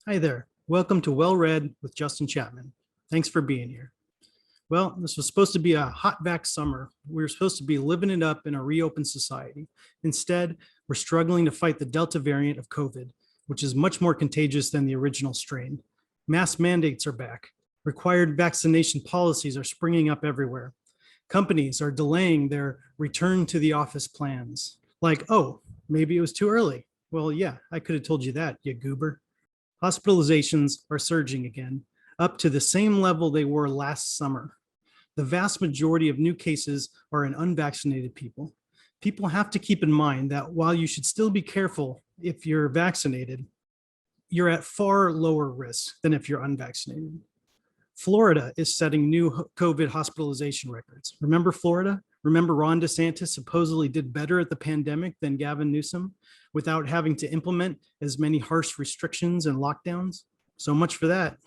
Hi there. Welcome to Well Read with Justin Chapman. Thanks for being here. Well, this was supposed to be a hot vax summer. We were supposed to be living it up in a reopened society. Instead, we're struggling to fight the Delta variant of COVID, which is much more contagious than the original strain. Mask mandates are back. Required vaccination policies are springing up everywhere. Companies are delaying their return to the office plans. Like, oh, maybe it was too early. Well, yeah, I could have told you that, you goober. Hospitalizations are surging again, up to the same level they were last summer. The vast majority of new cases are in unvaccinated people. People have to keep in mind that while you should still be careful if you're vaccinated, you're at far lower risk than if you're unvaccinated. Florida is setting new COVID hospitalization records. Remember Florida? Remember Ron DeSantis supposedly did better at the pandemic than Gavin Newsom without having to implement as many harsh restrictions and lockdowns? So much for that.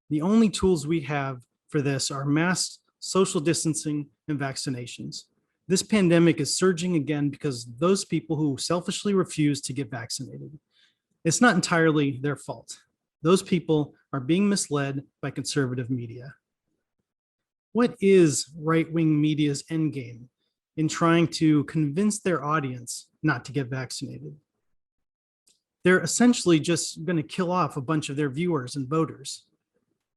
The only tools we have for this are masks, social distancing, and vaccinations. This pandemic is surging again because those people who selfishly refuse to get vaccinated. It's not entirely their fault. Those people are being misled by conservative media. What is right-wing media's endgame in trying to convince their audience not to get vaccinated? They're essentially just going to kill off a bunch of their viewers and voters.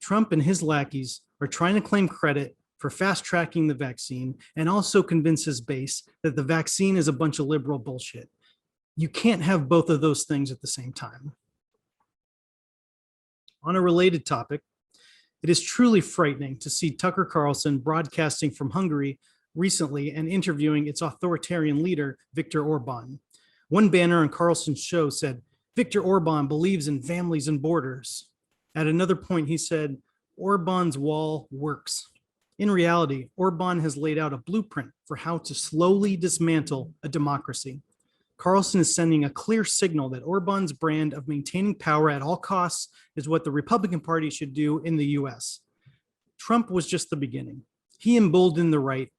Trump and his lackeys are trying to claim credit for fast-tracking the vaccine and also convince his base that the vaccine is a bunch of liberal bullshit. You can't have both of those things at the same time. On a related topic, it is truly frightening to see Tucker Carlson broadcasting from Hungary recently and interviewing its authoritarian leader, Viktor Orban. One banner on Carlson's show said, "Viktor Orban believes in families and borders." At another point, he said, "Orban's wall works." In reality, Orban has laid out a blueprint for how to slowly dismantle a democracy. Carlson is sending a clear signal that Orban's brand of maintaining power at all costs is what the Republican Party should do in the US. Trump was just the beginning. He emboldened the right,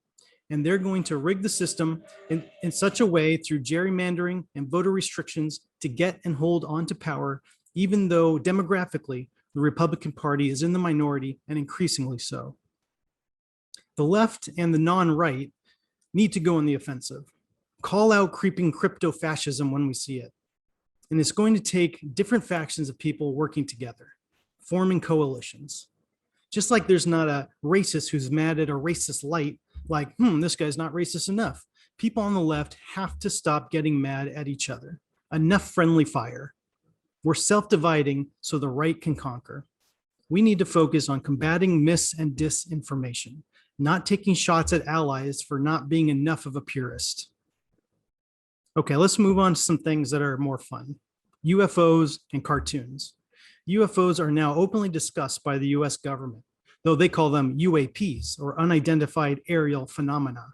and they're going to rig the system in such a way through gerrymandering and voter restrictions to get and hold on to power, even though demographically, the Republican Party is in the minority and increasingly so. The left and the non-right need to go on the offensive. Call out creeping crypto fascism when we see it. And it's going to take different factions of people working together, forming coalitions. Just like there's not a racist who's mad at a racist light, like, this guy's not racist enough. People on the left have to stop getting mad at each other. Enough friendly fire. We're self-dividing so the right can conquer. We need to focus on combating mis and disinformation, not taking shots at allies for not being enough of a purist. Okay, let's move on to some things that are more fun. UFOs and cartoons. UFOs are now openly discussed by the US government, though they call them UAPs, or unidentified aerial phenomena.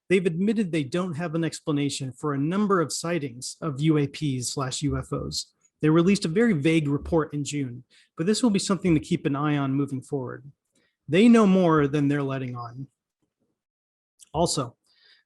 They've admitted they don't have an explanation for a number of sightings of UAPs/UFOs. They released a very vague report in June, but this will be something to keep an eye on moving forward. They know more than they're letting on. Also,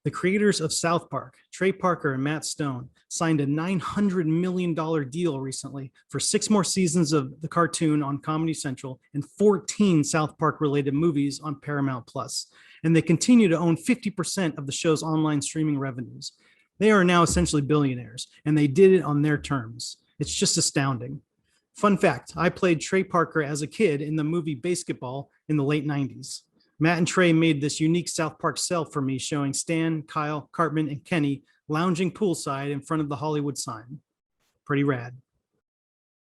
the creators of South Park, Trey Parker and Matt Stone, signed a $900 million deal recently for 6 more seasons of the cartoon on Comedy Central and 14 South Park-related movies on Paramount Plus. And they continue to own 50% of the show's online streaming revenues. They are now essentially billionaires, and they did it on their terms. It's just astounding. Fun fact, I played Trey Parker as a kid in the movie Basketball in the late 90s. Matt and Trey made this unique South Park self for me, showing Stan, Kyle, Cartman, and Kenny lounging poolside in front of the Hollywood sign. Pretty rad.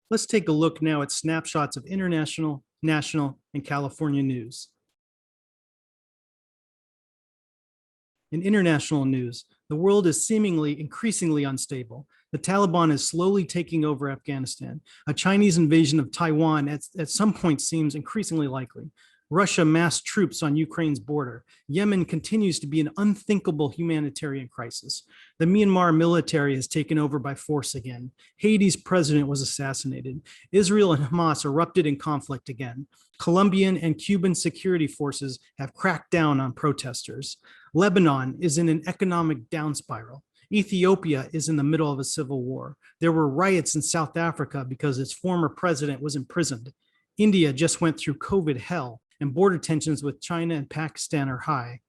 Let's take a look now at snapshots of international, national, and California news. In international news, the world is seemingly increasingly unstable. The Taliban is slowly taking over Afghanistan. A Chinese invasion of Taiwan at some point seems increasingly likely. Russia massed troops on Ukraine's border. Yemen continues to be an unthinkable humanitarian crisis. The Myanmar military has taken over by force again. Haiti's president was assassinated. Israel and Hamas erupted in conflict again. Colombian and Cuban security forces have cracked down on protesters. Lebanon is in an economic down spiral. Ethiopia is in the middle of a civil war. There were riots in South Africa because its former president was imprisoned. India just went through COVID hell, and border tensions with China and Pakistan are high.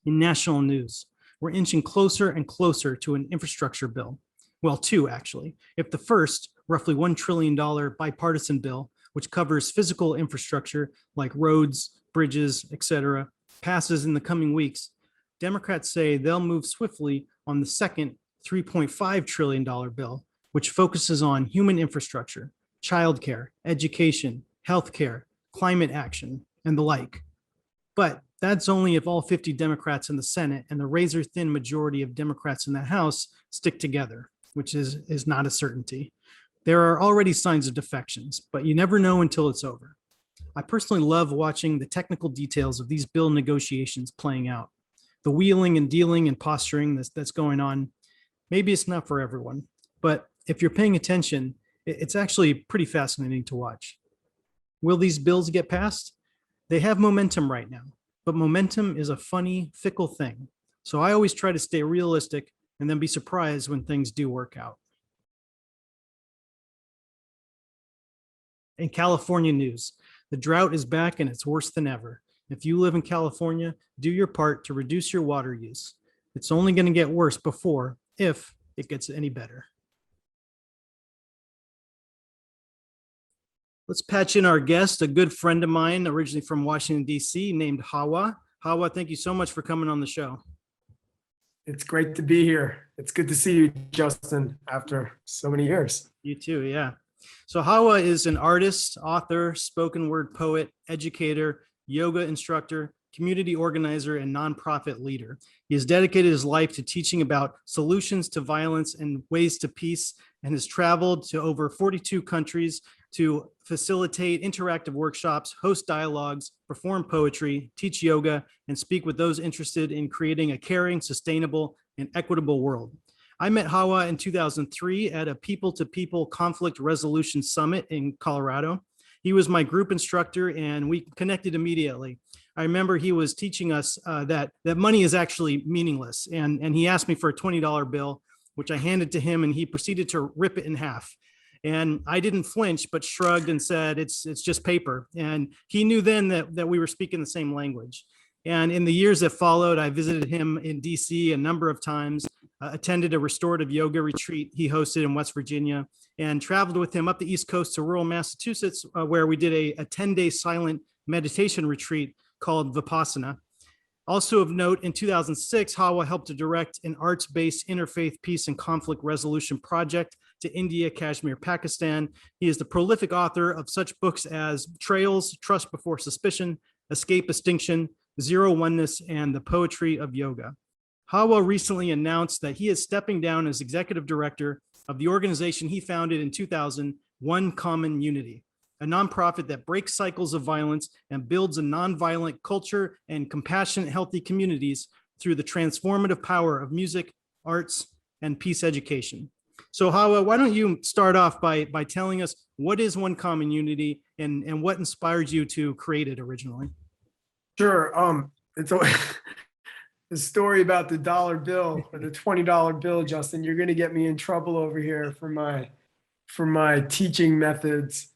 In national news, we're inching closer and closer to an infrastructure bill. Well, two, actually. If the first, roughly $1 trillion bipartisan bill, which covers physical infrastructure like roads, bridges, etc., passes in the coming weeks, Democrats say they'll move swiftly on the second $3.5 trillion bill, which focuses on human infrastructure, childcare, education, healthcare, climate action, and the like. But that's only if all 50 Democrats in the Senate and the razor-thin majority of Democrats in the House stick together, which is not a certainty. There are already signs of defections, but you never know until it's over. I personally love watching the technical details of these bill negotiations playing out. The wheeling and dealing and posturing that's going on. Maybe it's not for everyone, but if you're paying attention, it's actually pretty fascinating to watch. Will these bills get passed? They have momentum right now, but momentum is a funny, fickle thing. So I always try to stay realistic and then be surprised when things do work out. In California news, the drought is back and it's worse than ever. If you live in California, do your part to reduce your water use. It's only going to get worse before, if it gets any better. Let's patch in our guest, a good friend of mine, originally from Washington, D.C., named HawaH. HawaH, thank you so much for coming on the show. It's great to be here. It's good to see you, Justin, after so many years. You too, yeah. So HawaH is an artist, author, spoken word poet, educator, yoga instructor, community organizer, and nonprofit leader. He has dedicated his life to teaching about solutions to violence and ways to peace, and has traveled to over 42 countries to facilitate interactive workshops, host dialogues, perform poetry, teach yoga, and speak with those interested in creating a caring, sustainable, and equitable world. I met HawaH in 2003 at a people-to-people conflict resolution summit in Colorado. He was my group instructor and we connected immediately. I remember he was teaching us that money is actually meaningless. And he asked me for a $20 bill, which I handed to him, and he proceeded to rip it in half. And I didn't flinch, but shrugged and said, it's just paper. And he knew then that we were speaking the same language. And in the years that followed, I visited him in DC a number of times, attended a restorative yoga retreat he hosted in West Virginia, and traveled with him up the East Coast to rural Massachusetts, where we did a 10-day silent meditation retreat called Vipassana. Also of note, in 2006, HawaH helped to direct an arts-based interfaith peace and conflict resolution project to India, Kashmir, Pakistan. He is the prolific author of such books as Trails, Trust Before Suspicion, Escape Extinction, Zero Oneness, and The Poetry of Yoga. HawaH recently announced that he is stepping down as executive director of the organization he founded in 2000, One Common Unity, a nonprofit that breaks cycles of violence and builds a nonviolent culture and compassionate, healthy communities through the transformative power of music, arts, and peace education. So HawaH, why don't you start off by telling us what is One Common Unity and what inspired you to create it originally? Sure. It's the story about the dollar bill or the $20 bill, Justin. You're going to get me in trouble over here for my teaching methods.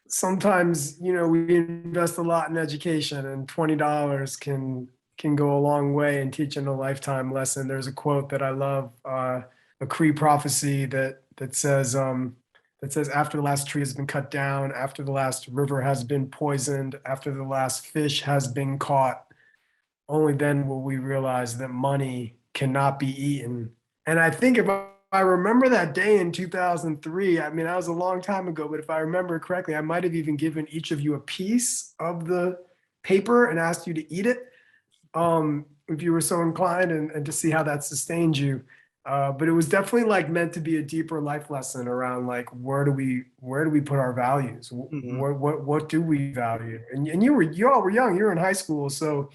Sometimes, we invest a lot in education, and $20 can go a long way in teaching a lifetime lesson. There's a quote that I love, a Cree prophecy that says after the last tree has been cut down, after the last river has been poisoned, after the last fish has been caught, only then will we realize that money cannot be eaten. And I think if I remember that day in 2003, I mean, that was a long time ago, but if I remember correctly, I might have even given each of you a piece of the paper and asked you to eat it, if you were so inclined, and to see how that sustained you. But it was definitely like meant to be a deeper life lesson around like where do we put our values? Mhm. What do we value? And you all were young, you were in high school, so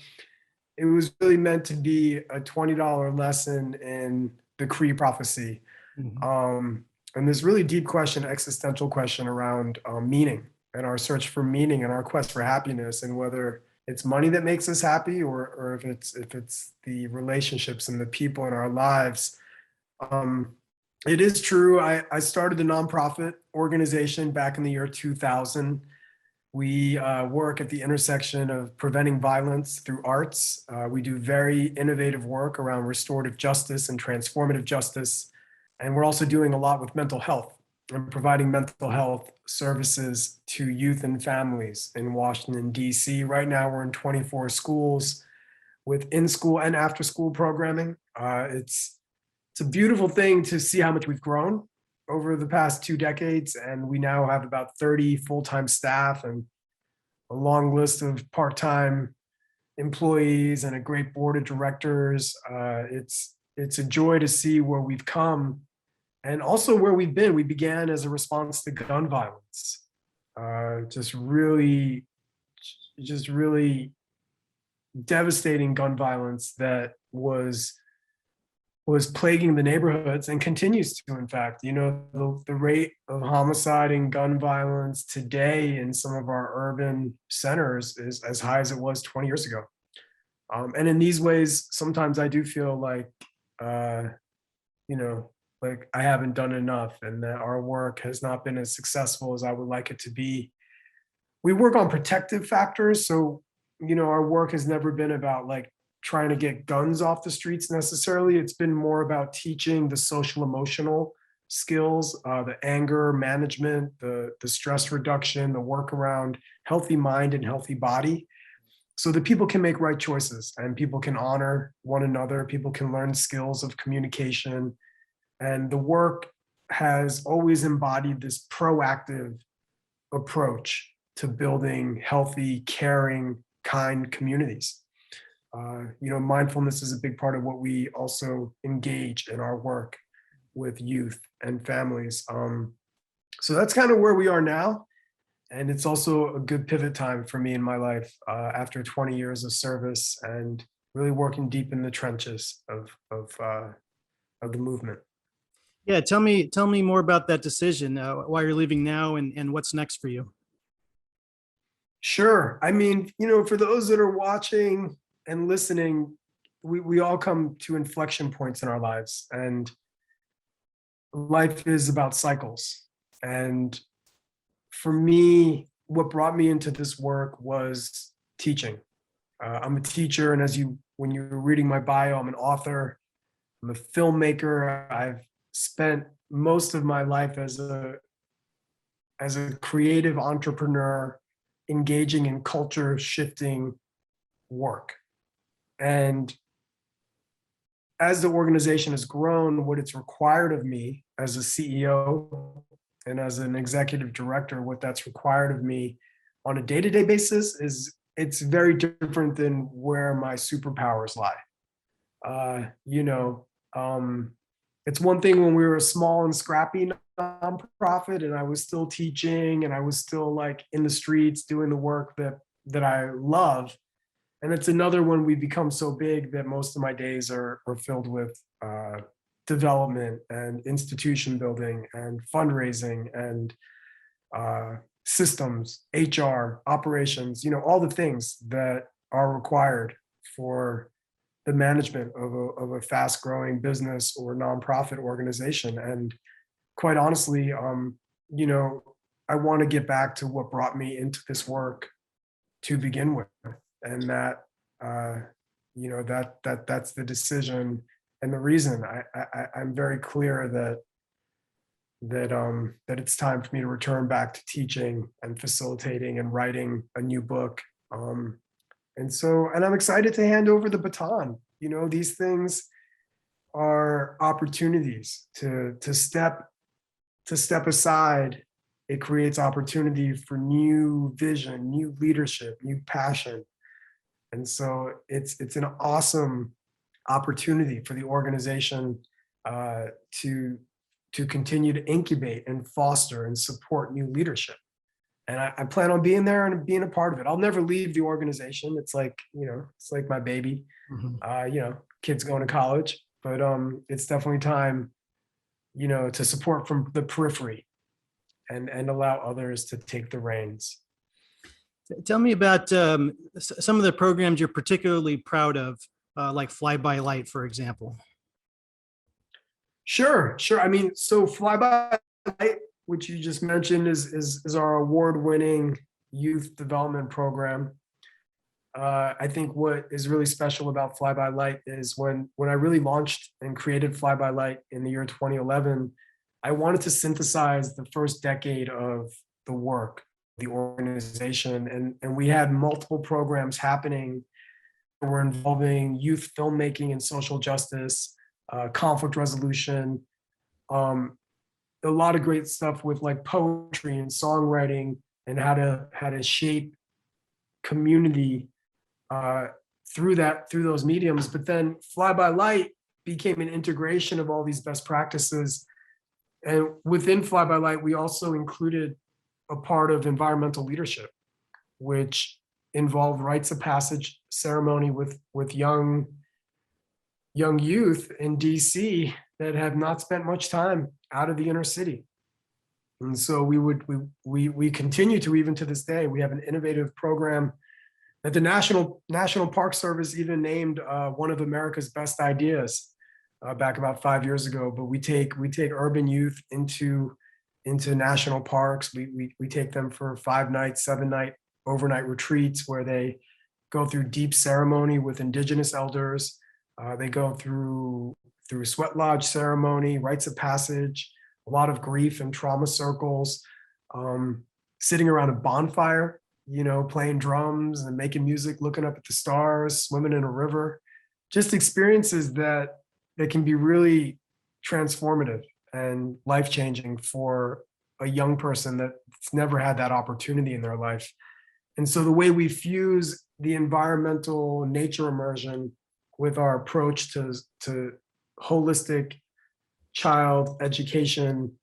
it was really meant to be a $20 lesson in the Cree prophecy. Mhm. And this really deep question, existential question around meaning and our search for meaning and our quest for happiness, and whether it's money that makes us happy, or if it's the relationships and the people in our lives. Um, it is true. I started a nonprofit organization back in the year 2000. We work at the intersection of preventing violence through arts. We do very innovative work around restorative justice and transformative justice. And we're also doing a lot with mental health and providing mental health services to youth and families in Washington, D.C. Right now, we're in 24 schools with in-school and after-school programming. It's a beautiful thing to see how much we've grown over the past 2 decades, and we now have about 30 full-time staff and a long list of part-time employees and a great board of directors. It's a joy to see where we've come and also where we've been. We began as a response to gun violence, just really devastating gun violence that was plaguing the neighborhoods and continues to. In fact, the rate of homicide and gun violence today in some of our urban centers is as high as it was 20 years ago. And in these ways, sometimes I do feel like, uh, like I haven't done enough and that our work has not been as successful as I would like it to be. We work on protective factors. So, our work has never been about like trying to get guns off the streets necessarily. It's been more about teaching the social emotional skills, the anger management, the stress reduction, the work around healthy mind and healthy body, so that people can make right choices and people can honor one another, people can learn skills of communication. And the work has always embodied this proactive approach to building healthy, caring, kind communities. Mindfulness is a big part of what we also engage in our work with youth and families. So that's kind of where we are now. And it's also a good pivot time for me in my life after 20 years of service and really working deep in the trenches of the movement. Yeah, tell me more about that decision, why you're leaving now, and what's next for you. Sure. I mean, for those that are watching and listening, we all come to inflection points in our lives, and life is about cycles. And for me, what brought me into this work was teaching. I'm a teacher, and when you're reading my bio, I'm an author, I'm a filmmaker. I've spent most of my life as a creative entrepreneur engaging in culture shifting work. And as the organization has grown, what it's required of me as a CEO and as an executive director, what that's required of me on a day-to-day basis it's very different than where my superpowers lie. It's one thing when we were a small and scrappy nonprofit and I was still teaching and I was still like in the streets doing the work that I love. And it's another when we become so big that most of my days are filled with development and institution building and fundraising and systems, HR, operations, all the things that are required for the management of a fast growing business or nonprofit organization. And quite honestly, I want to get back to what brought me into this work to begin with. And that's the decision and the reason I'm very clear that it's time for me to return back to teaching and facilitating and writing a new book. And I'm excited to hand over the baton. These things are opportunities to step aside. It creates opportunity for new vision, new leadership, new passion. And so it's an awesome opportunity for the organization to continue to incubate and foster and support new leadership. And I plan on being there and being a part of it. I'll never leave the organization. It's like, it's like my baby. Kids going to college, but it's definitely time, to support from the periphery and allow others to take the reins. Tell me about some of the programs you're particularly proud of, like Fly by Light, for example. Sure. I mean, so Fly by Light, which you just mentioned, is our award-winning youth development program. I think what is really special about Fly by Light is when I really launched and created Fly by Light in the year 2011, I wanted to synthesize the first decade of the work, the organization, and we had multiple programs happening that were involving youth filmmaking and social justice, conflict resolution, a lot of great stuff with like poetry and songwriting and how to shape community through those mediums. But then Fly by Light became an integration of all these best practices. And within Fly by Light, we also included a part of environmental leadership, which involved rites of passage ceremony with young youth in DC that have not spent much time out of the inner city. And so we continue to, even to this day, we have an innovative program that the National Park Service even named one of America's best ideas back about 5 years ago. But we take urban youth into national parks. We take them for 5-night, 7-night overnight retreats where they go through deep ceremony with indigenous elders. They go through sweat lodge ceremony, rites of passage, a lot of grief and trauma circles, sitting around a bonfire, playing drums and making music, looking up at the stars, swimming in a river, just experiences that can be really transformative and life-changing for a young person that's never had that opportunity in their life. And so the way we fuse the environmental nature immersion with our approach to holistic child education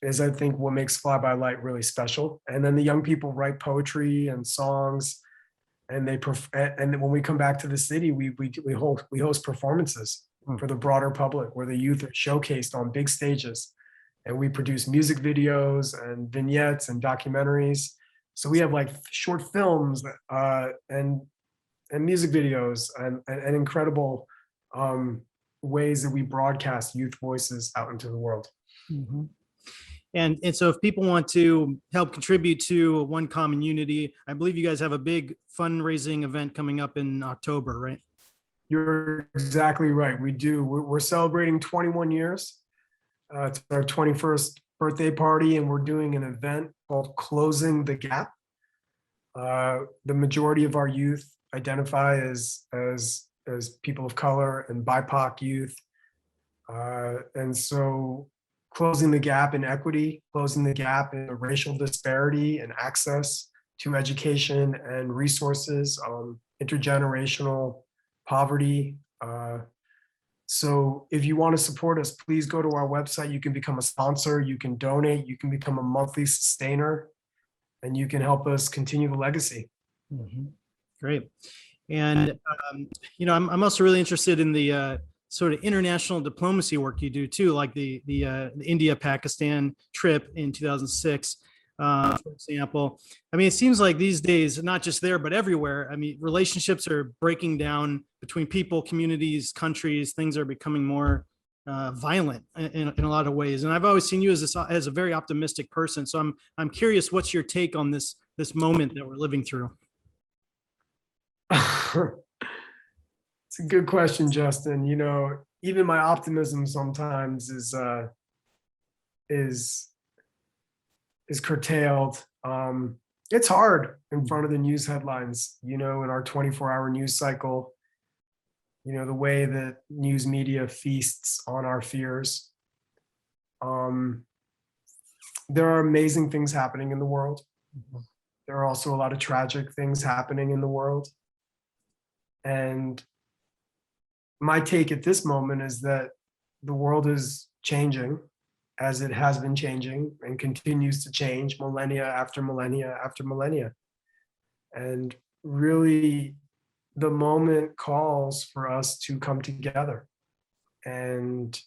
is, I think, what makes Fly by Light really special. And then the young people write poetry and songs, and and when we come back to the city, we host performances for the broader public where the youth are showcased on big stages, and we produce music videos and vignettes and documentaries. So we have like short films and music videos and incredible ways that we broadcast youth voices out into the world. Mm-hmm. And so if people want to help contribute to One Common Unity, I believe you guys have a big fundraising event coming up in October, right? You're exactly right. We do. We're celebrating 21 years. It's our 21st birthday party, and we're doing an event called Closing the Gap. The majority of our youth identify as people of color and BIPOC youth. And so closing the gap in equity, closing the gap in racial disparity and access to education and resources, intergenerational poverty. So if you want to support us, please go to our website. You can become a sponsor, you can donate, you can become a monthly sustainer, and you can help us continue the legacy. Mm-hmm. Great. And, I'm also really interested in the sort of international diplomacy work you do too, like the India-Pakistan trip in 2006, for example. I mean, it seems like these days, not just there, but everywhere, I mean, relationships are breaking down between people, communities, countries. Things are becoming more violent in a lot of ways. And I've always seen you as a very optimistic person. So I'm curious, what's your take on this moment that we're living through? It's a good question, Justin. Even my optimism sometimes is curtailed. It's hard in front of the news headlines, in our 24-hour news cycle, the way that news media feasts on our fears. There are amazing things happening in the world. There are also a lot of tragic things happening in the world. And my take at this moment is that the world is changing as it has been changing and continues to change millennia after millennia after millennia. And really, the moment calls for us to come together. And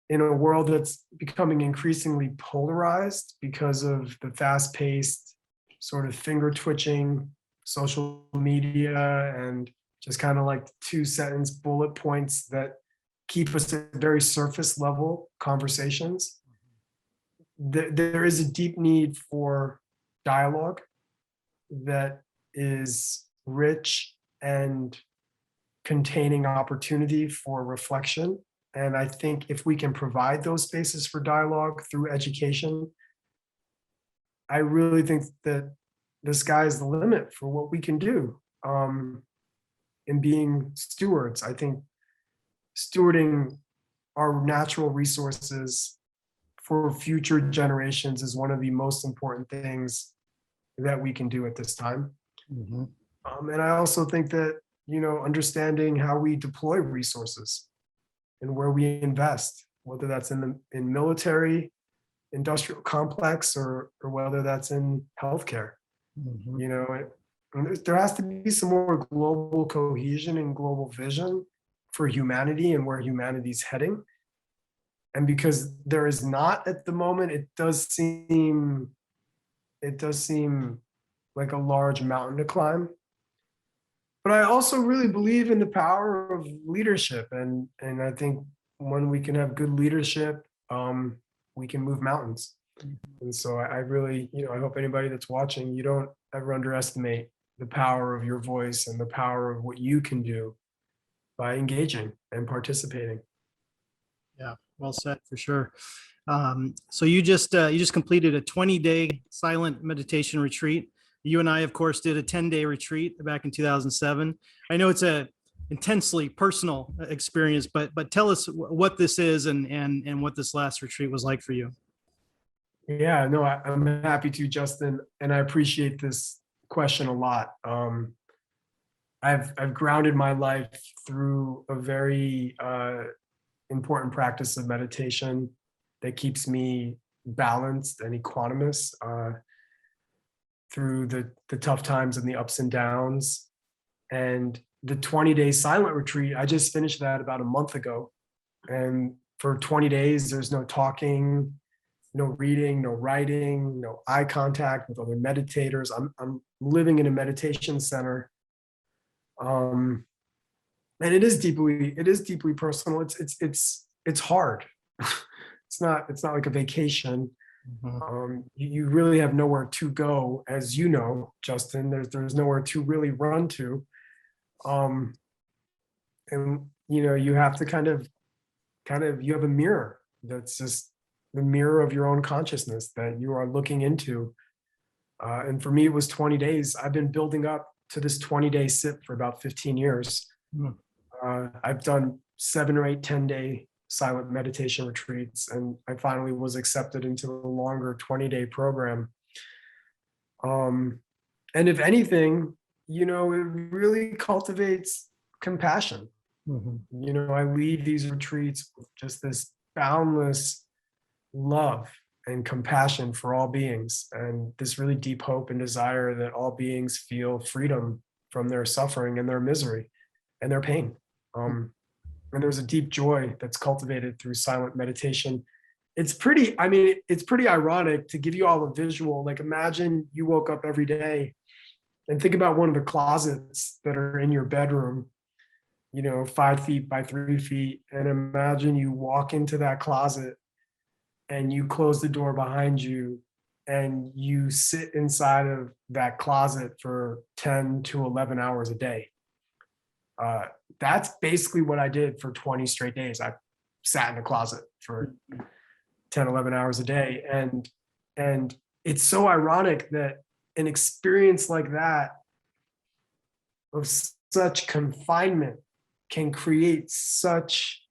in a world that's becoming increasingly polarized because of the fast-paced sort of finger twitching social media and just kind of like 2-sentence bullet points that keep us at very surface level conversations, there is a deep need for dialogue that is rich and containing opportunity for reflection. And I think if we can provide those spaces for dialogue through education, I really think that the sky is the limit for what we can do in being stewards. I think stewarding our natural resources for future generations is one of the most important things that we can do at this time. Mhm. And I also think that, understanding how we deploy resources and where we invest, whether that's in military, industrial complex, or whether that's in healthcare. Mhm. There has to be some more global cohesion and global vision for humanity and where humanity's heading. And because there is not at the moment, it does seem like a large mountain to climb. But I also really believe in the power of leadership, and I think when we can have good leadership, we can move mountains. And so I really, I hope anybody that's watching, you don't ever underestimate the power of your voice and the power of what you can do by engaging and participating. Yeah, well said for sure. So you just completed a 20-day silent meditation retreat. You and I, of course, did a 10-day retreat back in 2007. I know it's a intensely personal experience, but tell us what this is and what this last retreat was like for you. Yeah, no, I'm happy to, Justin, and I appreciate this question a lot. I've grounded my life through a very important practice of meditation that keeps me balanced and equanimous through the tough times and the ups and downs. And the 20-day silent retreat, I just finished that about a month ago. And for 20 days, there's no talking, no reading, no writing, no eye contact with other meditators. I'm living in a meditation center. And it is deeply personal. It's hard. It's not like a vacation. You really have nowhere to go, as you know, Justin. There's nowhere to really run to. And you have to kind of you have a mirror that's just the mirror of your own consciousness that you are looking into. And for me, it was 20 days. I've been building up to this 20-day sit for about 15 years. I've done 7 or 8 10-day silent meditation retreats, and I finally was accepted into the longer 20-day program. And if anything, it really cultivates compassion. I leave these retreats with just this boundless love and compassion for all beings, and this really deep hope and desire that all beings feel freedom from their suffering and their misery and their pain. And there's a deep joy that's cultivated through silent meditation. It's pretty ironic to give you all a visual. Like, imagine you woke up every day and think about one of the closets that are in your bedroom, 5 feet by 3 feet. And imagine you walk into that closet and you close the door behind you and you sit inside of that closet for 10 to 11 hours a day. That's basically what I did for 20 straight days. I sat in a closet for 10, 11 hours a day. And it's so ironic that an experience like that of such confinement can create such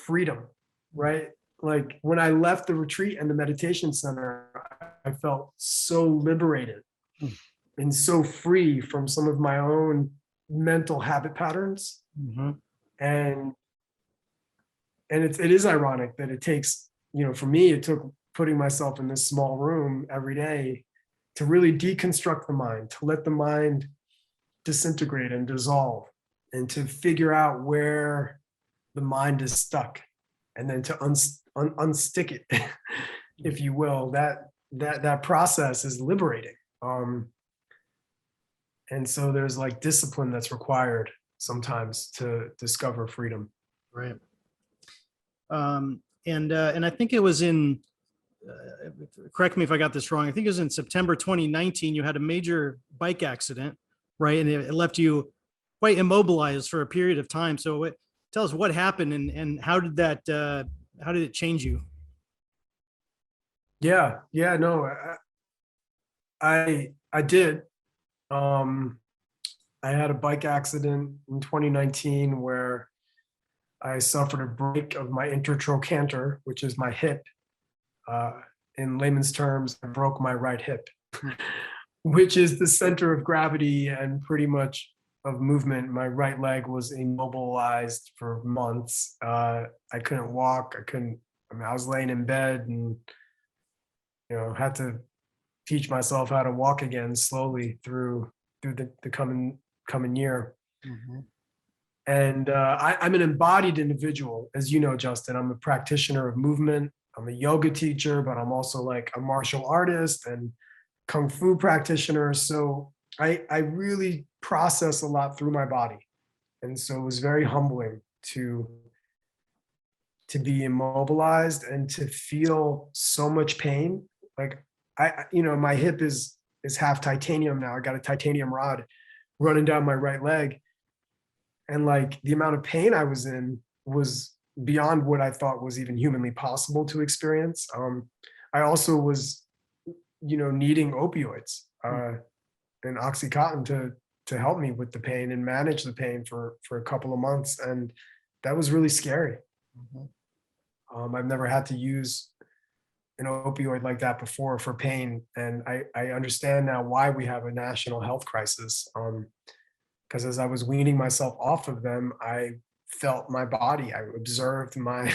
freedom, right? Like, when I left the retreat and the meditation center, I felt so liberated and so free from some of my own mental habit patterns. And it is ironic that it takes, for me, it took putting myself in this small room every day to really deconstruct the mind, to let the mind disintegrate and dissolve, and to figure out where the mind is stuck, and then to unstick it, if you will. That process is liberating. And so there's like discipline that's required sometimes to discover freedom. Right. And I think it was in, correct me if I got this wrong, I think it was in September 2019, you had a major bike accident, right? And it left you quite immobilized for a period of time. So tell us what happened, and how did it change you? Yeah, no, I did. I had a bike accident in 2019 where I suffered a break of my intertrochanter, which is my hip. In layman's terms, I broke my right hip, which is the center of gravity and pretty much of movement. My right leg was immobilized for months. I couldn't walk. I was laying in bed and, had to teach myself how to walk again slowly through the coming year. Mm-hmm. And I'm an embodied individual, as you know, Justin. I'm a practitioner of movement. I'm a yoga teacher, but I'm also like a martial artist and kung fu practitioner. So I really process a lot through my body. And so it was very humbling to be immobilized and to feel so much pain. Like my hip is half titanium now. I got a titanium rod running down my right leg. And like the amount of pain I was in was beyond what I thought was even humanly possible to experience. I also was, needing opioids and Oxycontin to help me with the pain and manage the pain for a couple of months. And that was really scary. Mm-hmm. I've never had to use an opioid like that before for pain. And I understand now why we have a national health crisis. Because as I was weaning myself off of them, I felt my body. I observed my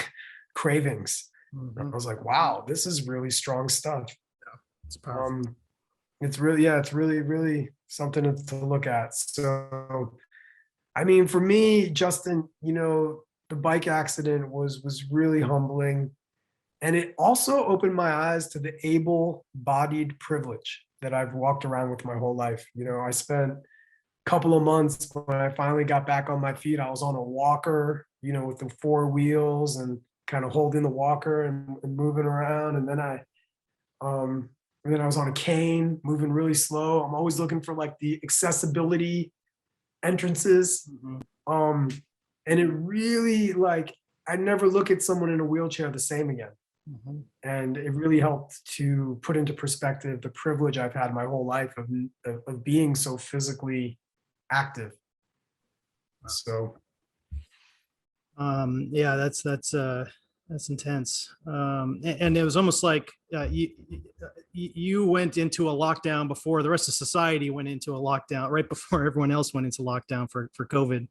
cravings. Mm-hmm. I was like, wow, this is really strong stuff. It's powerful. It's really, really something to look at. So, I mean, for me, Justin, the bike accident was really humbling. And it also opened my eyes to the able-bodied privilege that I've walked around with my whole life. I spent couple of months when I finally got back on my feet. I was on a walker, with the 4 wheels and kind of holding the walker and moving around. And then I was on a cane, moving really slow. I'm always looking for like the accessibility entrances. Mm-hmm. And it really, like, I never look at someone in a wheelchair the same again. Mm-hmm. And it really helped to put into perspective the privilege I've had my whole life of being so physically active. So yeah, that's intense. And it was almost like you went into a lockdown before the rest of society went into a lockdown, right before everyone else went into lockdown for COVID.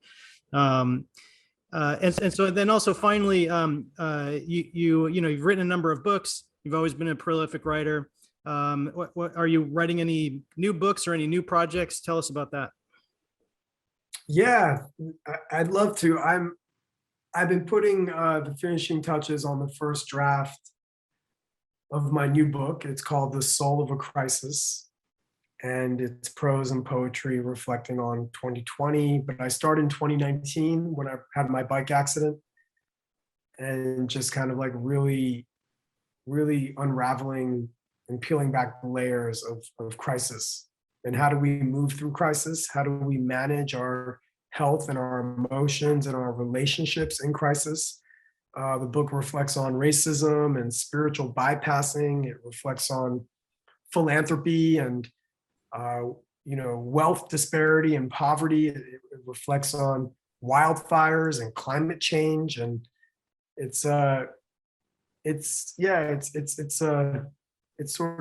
And so then also finally, you've written a number of books. You've always been a prolific writer. What are you writing any new books or any new projects? Tell us about that. Yeah, I'd love to. I've been putting the finishing touches on the first draft of my new book. It's called The Soul of a Crisis, and it's prose and poetry reflecting on 2020. But I started in 2019 when I had my bike accident, and just kind of like really, really unraveling and peeling back the layers of crisis. And how do we move through crisis? How do we manage our health and our emotions and our relationships in crisis? The book reflects on racism and spiritual bypassing. It reflects on philanthropy and wealth disparity and poverty. It reflects on wildfires and climate change. And it's sort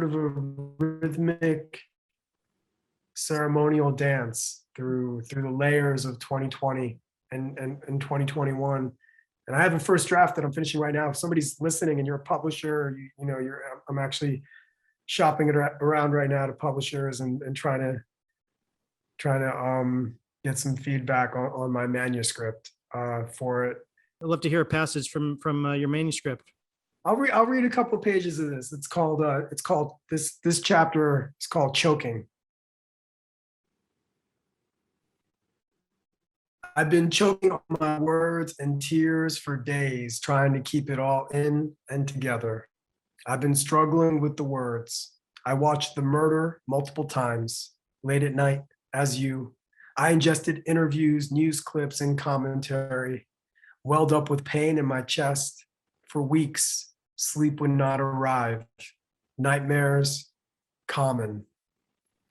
of a rhythmic ceremonial dance through the layers of 2020 in 2021. And I have a first draft that I'm finishing right now. If somebody's listening and you're a publisher, I'm actually shopping it around right now to publishers and trying to get some feedback on my manuscript for it. I'd love to hear a passage from your manuscript. I'll read a couple of pages of this. It's called this chapter is called Choking. I've been choking on my words and tears for days, trying to keep it all in and together. I've been struggling with the words. I watched the murder multiple times, late at night, as you. I ingested interviews, news clips, and commentary, welled up with pain in my chest. For weeks, sleep would not arrive. Nightmares, common.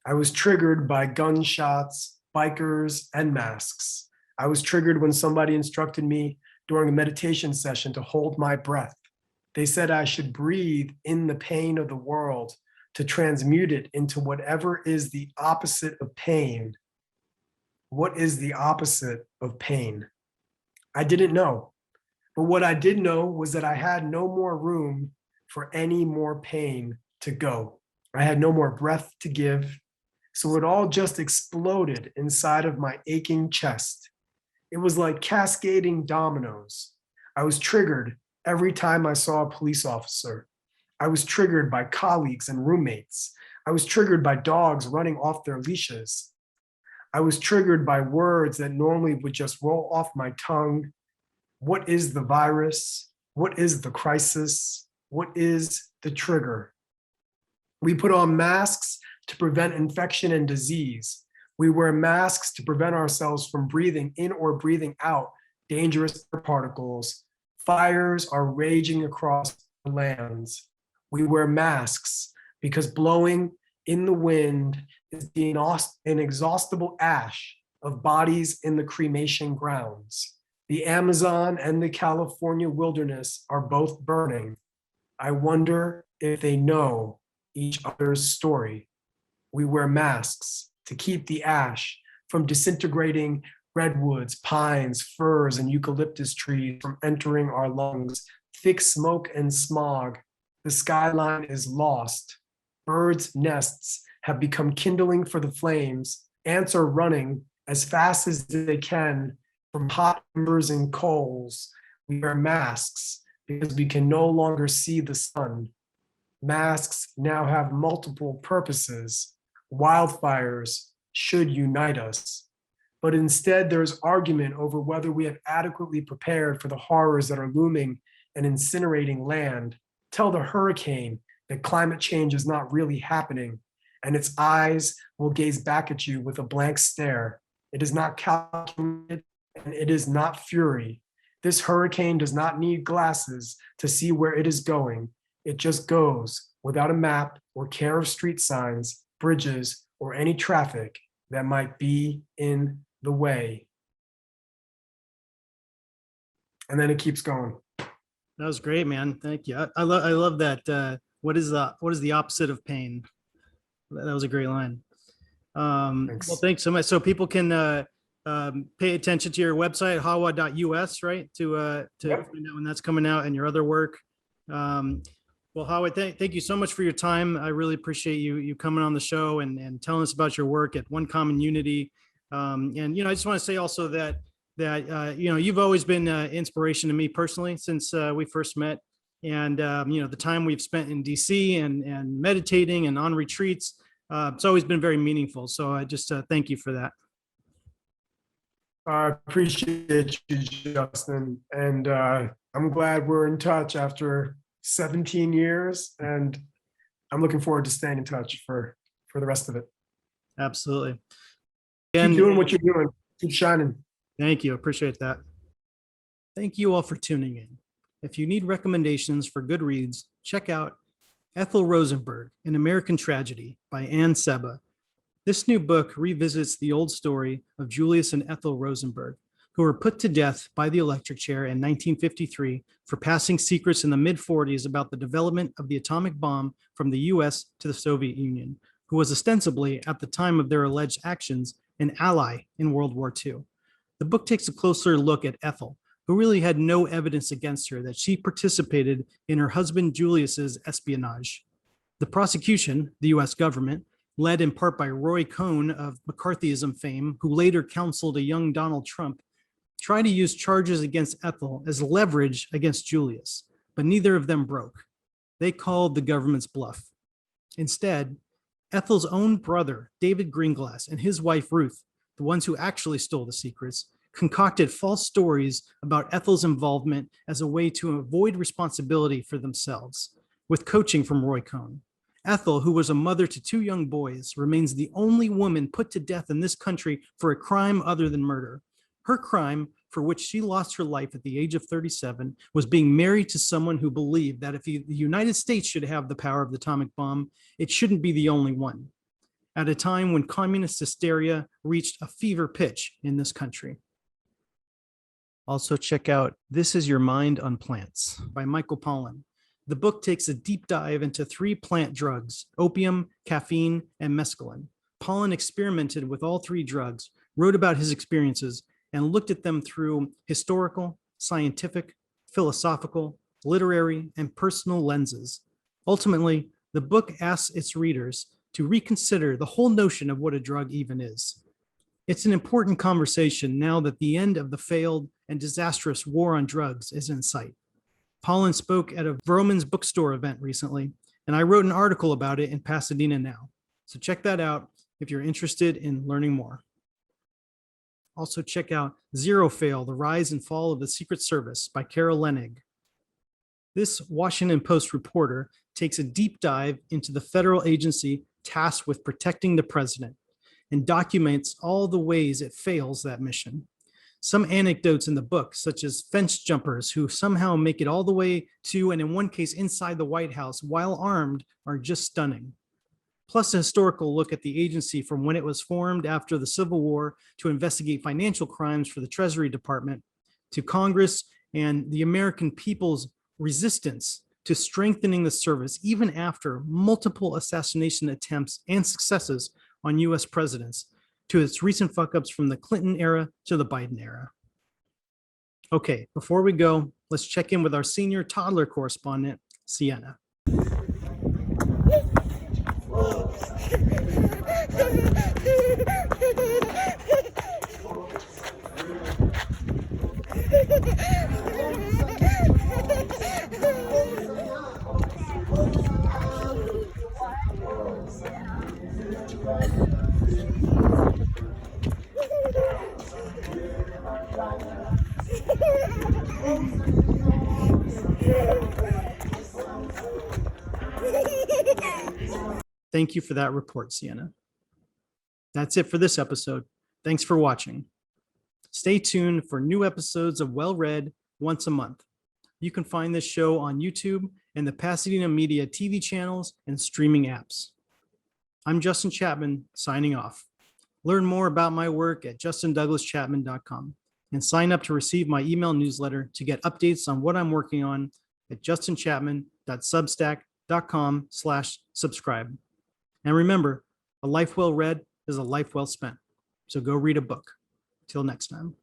I was triggered by gunshots, bikers, and masks. I was triggered when somebody instructed me during a meditation session to hold my breath. They said I should breathe in the pain of the world to transmute it into whatever is the opposite of pain. What is the opposite of pain? I didn't know. But what I did know was that I had no more room for any more pain to go. I had no more breath to give. So it all just exploded inside of my aching chest. It was like cascading dominoes. I was triggered every time I saw a police officer. I was triggered by colleagues and roommates. I was triggered by dogs running off their leashes. I was triggered by words that normally would just roll off my tongue. What is the virus? What is the crisis? What is the trigger? We put on masks to prevent infection and disease. We wear masks to prevent ourselves from breathing in or breathing out dangerous particles. Fires are raging across the lands. We wear masks because blowing in the wind is the inexhaustible ash of bodies in the cremation grounds. The Amazon and the California wilderness are both burning. I wonder if they know each other's story. We wear masks to keep the ash from disintegrating redwoods, pines, firs, and eucalyptus trees from entering our lungs. Thick smoke and smog. The skyline is lost. Birds' nests have become kindling for the flames. Ants are running as fast as they can from hot embers and coals. We wear masks because we can no longer see the sun. Masks now have multiple purposes. Wildfires should unite us. But instead, there's argument over whether we have adequately prepared for the horrors that are looming and incinerating land. Tell the hurricane that climate change is not really happening, and its eyes will gaze back at you with a blank stare. It is not calculated, and it is not fury. This hurricane does not need glasses to see where it is going. It just goes without a map or care of street signs, bridges, or any traffic that might be in the way. And then it keeps going. That was great, man. Thank you. I love that. What is the opposite of pain? That was a great line. Thanks. Well, thanks so much. So people can pay attention to your website, HawaH.us, right? To Yep. find out when that's coming out and your other work. Well, HawaH, thank you so much for your time. I really appreciate you coming on the show and telling us about your work at One Common Unity. And I just want to say also that you've always been inspiration to me personally since we first met. And the time we've spent in DC and meditating and on retreats, it's always been very meaningful. So I just thank you for that. I appreciate you, Justin. And I'm glad we're in touch after 17 years. And I'm looking forward to staying in touch for the rest of it. Absolutely. Keep doing what you're doing. Keep shining. Thank you. Appreciate that. Thank you all for tuning in. If you need recommendations for good reads, check out Ethel Rosenberg, An American Tragedy by Anne Seba. This new book revisits the old story of Julius and Ethel Rosenberg, who were put to death by the electric chair in 1953 for passing secrets in the mid-40s about the development of the atomic bomb from the US to the Soviet Union, who was ostensibly, at the time of their alleged actions, an ally in World War II. The book takes a closer look at Ethel, who really had no evidence against her that she participated in her husband Julius's espionage. The prosecution, the US government, led in part by Roy Cohn of McCarthyism fame, who later counseled a young Donald Trump, tried to use charges against Ethel as leverage against Julius, but neither of them broke. They called the government's bluff. Instead, Ethel's own brother, David Greenglass, and his wife, Ruth, the ones who actually stole the secrets, concocted false stories about Ethel's involvement as a way to avoid responsibility for themselves, with coaching from Roy Cohn. Ethel, who was a mother to 2 young boys, remains the only woman put to death in this country for a crime other than murder. Her crime, for which she lost her life at the age of 37, was being married to someone who believed that if the United States should have the power of the atomic bomb, it shouldn't be the only one, at a time when communist hysteria reached a fever pitch in this country. Also check out This Is Your Mind on Plants by Michael Pollan. The book takes a deep dive into 3 plant drugs, opium, caffeine, and mescaline. Pollan experimented with all 3 drugs, wrote about his experiences, and looked at them through historical, scientific, philosophical, literary, and personal lenses. Ultimately, the book asks its readers to reconsider the whole notion of what a drug even is. It's an important conversation now that the end of the failed and disastrous war on drugs is in sight. Pollan spoke at a Vroman's bookstore event recently, and I wrote an article about it in Pasadena Now. So check that out if you're interested in learning more. Also check out Zero Fail, The Rise and Fall of the Secret Service by Carol Leonnig. This Washington Post reporter takes a deep dive into the federal agency tasked with protecting the president and documents all the ways it fails that mission. Some anecdotes in the book, such as fence jumpers who somehow make it all the way to, and in one case inside the White House while armed, are just stunning. Plus a historical look at the agency from when it was formed after the Civil War to investigate financial crimes for the Treasury Department, to Congress and the American people's resistance to strengthening the service even after multiple assassination attempts and successes on US presidents, to its recent fuck-ups from the Clinton era to the Biden era. Okay, before we go, let's check in with our senior toddler correspondent, Sienna. Thank you for that report, Sienna. That's it for this episode. Thanks for watching. Stay tuned for new episodes of Well Read once a month. You can find this show on YouTube and the Pasadena Media TV channels and streaming apps. I'm Justin Chapman, signing off. Learn more about my work at justindouglaschapman.com and sign up to receive my email newsletter to get updates on what I'm working on at justinchapman.substack.com/subscribe. And remember, a life well read is a life well spent. So go read a book. Till next time.